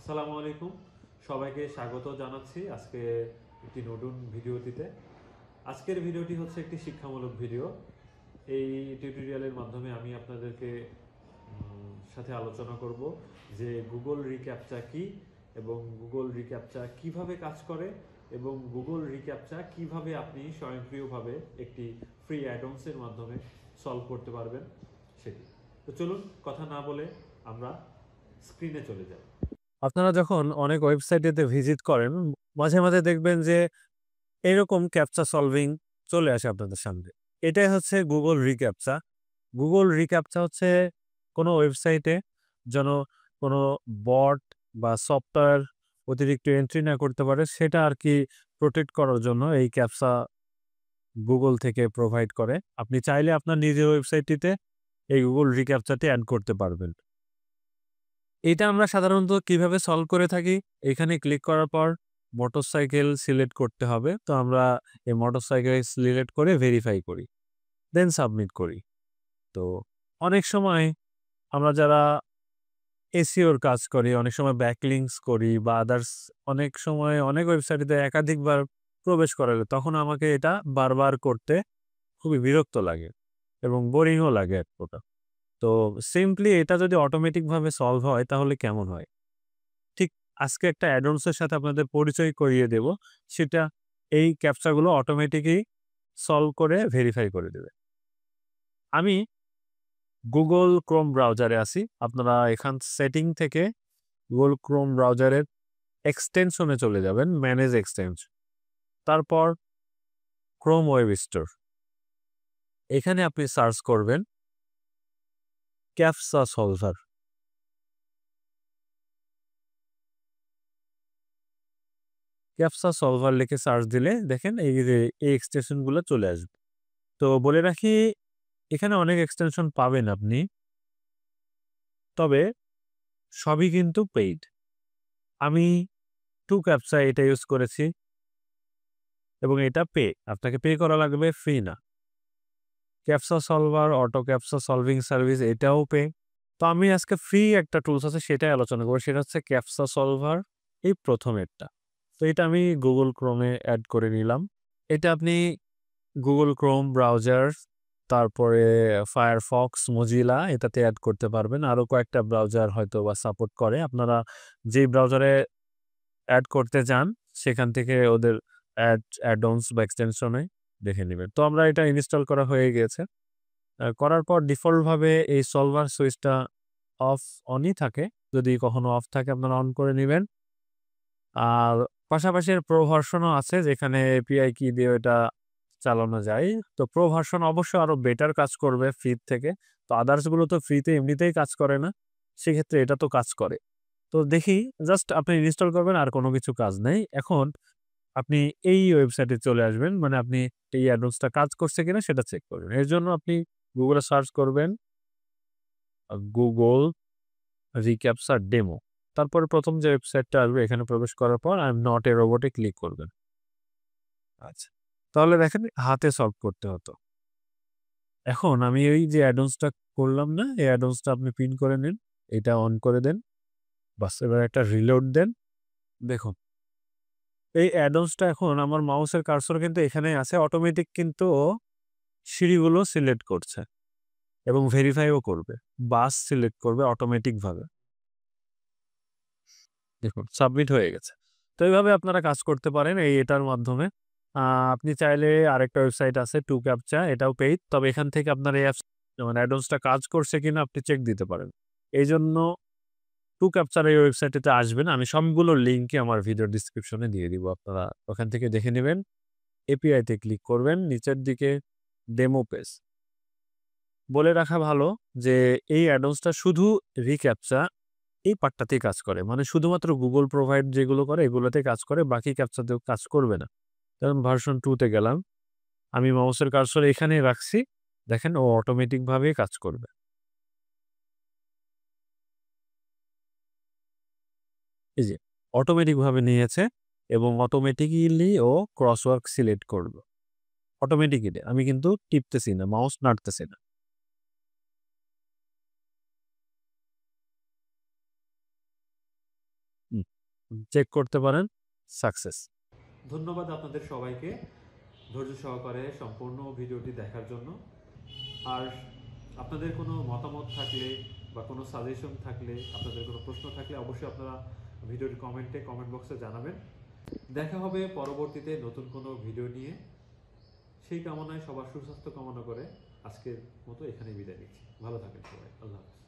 আসসালামু আলাইকুম, সবাইকে স্বাগত জানাচ্ছি আজকে একটি নতুন ভিডিওটিতে। আজকের ভিডিওটি হচ্ছে একটি শিক্ষামূলক ভিডিও। এই টিউটোরিয়ালের মাধ্যমে আমি আপনাদেরকে সাথে আলোচনা করব যে গুগল রিক্যাপচা কি এবং গুগল রিক্যাপচা কিভাবে কাজ করে এবং গুগল রিক্যাপচা কিভাবে আপনি স্বয়ংক্রিয়ভাবে একটি ফ্রি অ্যাডন্সের মাধ্যমে সলভ করতে পারবেন সেটি। তো চলুন কথা না বলে আমরা স্ক্রিনে চলে যাই। আপনারা যখন অনেক ওয়েবসাইটেতে ভিজিট করেন, মাঝে, মাঝে দেখবেন যে এরকম ক্যাপচা সলভিং চলে আসে আপনাদের সামনে। এটাই হচ্ছে গুগল রিক্যাপচা। গুগল রিক্যাপচা হচ্ছে কোনো ওয়েবসাইটে যেন কোনো বট বা সফটওয়্যার অতিরিক্ত এন্ট্রি না করতে পারে, সেটা আরকি প্রটেক্ট করার জন্য এই ক্যাপচা গুগল থেকে প্রোভাইড করে। আপনি চাইলে আপনার নিজের ওয়েবসাইটটিতে এই গুগল রিক্যাপচাটি এড করতে পারবেন। এটা আমরা সাধারণত কিভাবে সলভ করে থাকি? এখানে ক্লিক করার পর মোটরসাইকেল সিলেক্ট করতে হবে। তো আমরা এই মোটরসাইকেল সিলেক্ট করে ভেরিফাই করি। দেন সাবমিট করি। তো অনেক সময় আমরা যারা এসইওর কাজ করি, অনেক সময় ব্যাকলিংকস করি বা আদার্স অনেক সময় অনেক ওয়েবসাইটে একাধিকবার প্রবেশ করা লাগে। তখন আমাকে এটা বারবার করতে খুবই বিরক্ত লাগে এবং বোরিংও লাগে এক প্রকার। তো সিম্পলি এটা যদি অটোমেটিকভাবে সলভ হয় তাহলে কেমন হয়? ঠিক আজকে একটা অ্যাডন্স এর সাথে আপনাদের পরিচয় করিয়ে দেব। সেটা এই ক্যাপচাগুলো অটোমেটিকই সলভ করে ভেরিফাই করে দেবে। আমি Google Chrome ব্রাউজারে আছি। আপনারা এখান সেটিং থেকে Google Chrome ব্রাউজারের এক্সটেনশনে চলে যাবেন, ম্যানেজ এক্সটেনশন। তারপর Chrome ওয়েব স্টোর। এখানে আপনি সার্চ করবেন ক্যাপচা সলভার। ক্যাপচা সলভার লিখে সার্চ দিলে দেখেন এই যে এই এক্সটেনশনগুলো চলে আসবে। তো বলে রাখি এখানে অনেক এক্সটেনশন পাবেন আপনি। তবে সবই কিন্তু পেইড। আমি 2 ক্যাপচা এটা ইউজ করেছি এবং এটা পে। আপনাকে পে করা লাগবে, ফ্রি না। Captcha solver, auto captcha solving service এটাও পে। তো আমি আজকে ফ্রি একটা টুলস আছে সেটাই আলোচনা করব। সেটা হচ্ছে ক্যাপচা সলভার, এই প্রথমেরটা। তো এটা আমি Google Chrome এ এড করে নিলাম। এটা আপনি Google Chrome ব্রাউজার, তারপরে Firefox, Mozilla এটাতে এড করতে পারবেন। আরো কয়েকটা ব্রাউজার হয়তোবা সাপোর্ট করে। আপনারা যেই ব্রাউজারে এড করতে যান সেখান থেকে ওদের অ্যাড-অনস বা এক্সটেনশনে দেখে নিবেন। তো আমরা এটা ইনস্টল করা হয়ে গিয়েছে। করার পর ডিফল্ট ভাবে এই সলভার সুইচটা অফ অনই থাকে। যদি কখনো অফ থাকে আপনারা অন করে নিবেন। আর পাশাপাশি এর প্রো ভার্সনও আছে যেখানে এপিআই কি দিয়ে এটা চালানো যায়। তো প্রো ভার্সন অবশ্যই আরো বেটার কাজ করবে ফ্রির থেকে। তো আদার্স গুলো তো ফ্রিতে এমনিতেই কাজ করে না। সেক্ষেত্রে এটা তো কাজ করে। তো দেখি জাস্ট আপনি ইনস্টল করবেন আর কোনো কিছু কাজ নেই। এখন আপনি এই ওয়েবসাইটে চলে আসবেন। মানে আপনি এই অ্যাডভান্সটা কাজ করছে কিনা সেটা চেক করবেন। এর জন্য আপনি Google এ সার্চ করবেন Google রিক্যাপচা ডেমো। তারপরে ১ম যে ওয়েবসাইটটা আসবে এখানে প্রবেশ করার পর I am not a robot A click করবেন। আচ্ছা। তাহলে দেখেন হাতে সলভ করতে হতো। এখন আমি ওই যে অ্যাডভান্সটা করলাম না? এই অ্যাডভান্সটা আপনি পিন করে নিন। এটা অন করে দেন। বাস এবার একটা রিলোড দেন। দেখুন এই অ্যাডভান্সটা এখন আমার মাউসের কার্সর কিন্তু এখানেই আছে। অটোমেটিক কিন্তু ও সিঁড়িগুলো সিলেক্ট করছে এবং ভেরিফাইও করবে। বাস সিলেক্ট করবে অটোমেটিক ভাবে। দেখুন সাবমিট হয়ে গেছে। তো এইভাবে আপনারা কাজ করতে পারেন এটার মাধ্যমে। আ আপনি চাইলে আরেকটা ওয়েবসাইট আছে 2 ক্যাপচা, এটাও পেইড। তবে এখান থেকে আপনার এই অ্যাপস মানে অ্যাডভান্সটা কাজ করছে কিনা আপনি চেক দিতে পারেন। এইজন্য 2 ক্যাপচার এই ওয়েবসাইটটিতে আসবেন। আমি সবগুলোর লিঙ্কই আমার ভিডিও ডেসক্রিপশনে দিয়ে দিব। আপনারা ওখান থেকে দেখে নিবেন। এপিআই তে ক্লিক করবেন। নিচের দিকে ডেমো পেজ। বলে রাখা ভালো যে এই অ্যাডভান্সটা শুধু রিক্যাপচা এই পার্টটাতেই কাজ করে। মানে শুধুমাত্র Google প্রোভাইড যেগুলো করে এগুলোতে কাজ করে, বাকি ক্যাপচাতেও কাজ করবে না। যেমন ভার্সন 2 তে গেলাম। আমি মাউসের কার্সর এখানেই রাখছি। দেখেন ও অটোমেটিক ভাবেই কাজ করবে। এই যে অটোমেটিক ভাবে নিয়েছে এবং অটোমেটিক্যালি ও ক্রসওয়ার্ক সিলেক্ট করবে। অটোমেটিক্যালি আমি কিন্তু টিপতেছি না, মাউস নাড়তেছি না। হুম। চেক করতে পারেন, সাকসেস। ধন্যবাদ আপনাদের সবাইকে ধৈর্য সহকারে সম্পূর্ণ ভিডিওটি দেখার জন্য। আর আপনাদের কোনো মতামত থাকলে বা কোনো সাজেশন থাকলে, আপনাদের কোনো প্রশ্ন থাকলে অবশ্যই আপনারা ভিডিওর কমেন্ট বক্সে জানাবেন। দেখা হবে পরবর্তীতে নতুন কোনো ভিডিও নিয়ে। সেই কামনায় সবার সুস্বাস্থ্য কামনা করে আজকের মতো এখানেই বিদায় নিচ্ছি। ভালো থাকেন সবাই, আল্লাহ হাফেজ।